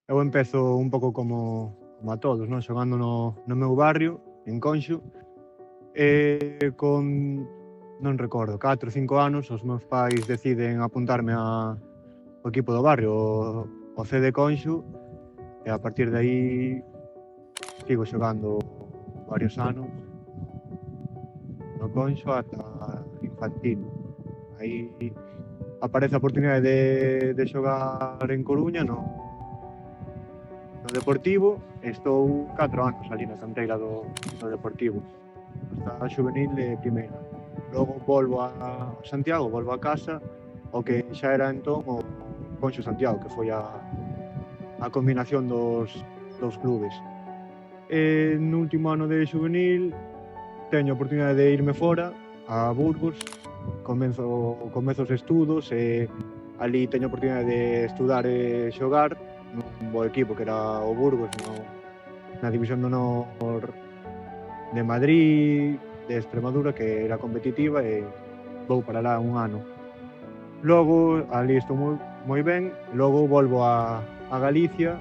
Eu empezo un pouco como a todos, non? Xogando no meu barrio, en Conxo, con, non recordo, 4 ou 5 anos, os meus pais deciden apuntarme ao equipo do barrio, o C de Conxo, e a partir de aí sigo xogando varios anos no Conxo ata infantil. Aí aparece a oportunidade de xogar en Coruña no Deportivo, e estou 4 anos ali na canteira do Deportivo, hasta a xuvenil de primeira. Logo volvo a Santiago, volvo a casa, o que xa era entón o Conxo Santiago, que foi a combinación dos clubes. No último ano de xuvenil teño a oportunidade de irme fora, a Burgos, comenzo os estudos e ali teño a oportunidade de estudar e xogar nun bo equipo que era o Burgos na División de Honor de Madrid, de Extremadura, que era competitiva, e vou para lá un ano. Logo, ali estou moi ben, logo volvo a Galicia,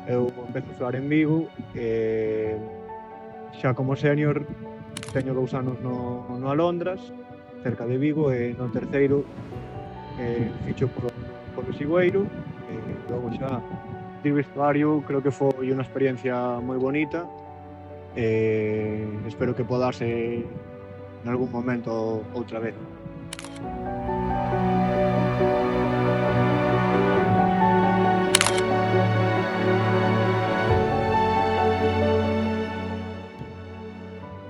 eu empezo a xogar en Vigo, e xa como senior teño 2 anos no Alondras, cerca de Vigo, e no terceiro ficho polo Sigüeiro, e logo xa de vestuario creo que foi unha experiencia moi bonita, e espero que poda darse nalgún momento outra vez.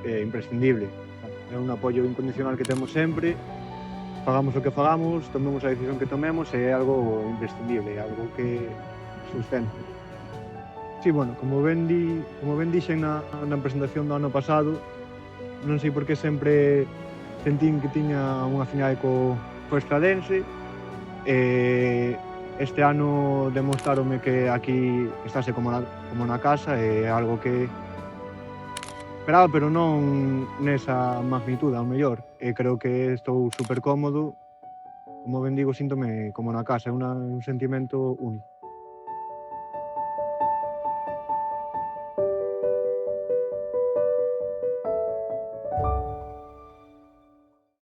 É imprescindible, é un apoio incondicional que temos sempre, fagamos o que fagamos, tomemos a decisión que tomemos, e é algo imprescindible, é algo que sustenta. Sí, bueno, como ben dixen na presentación do ano pasado, non sei por que sempre sentín que tiña unha afinidade co Estradense, e este ano demostráronme que aquí estase como na casa, e é algo que esperaba, pero non nesa magnitude, ao mellor, e creo que estou super cómodo, como ben digo, síntome como na casa, é un sentimento único.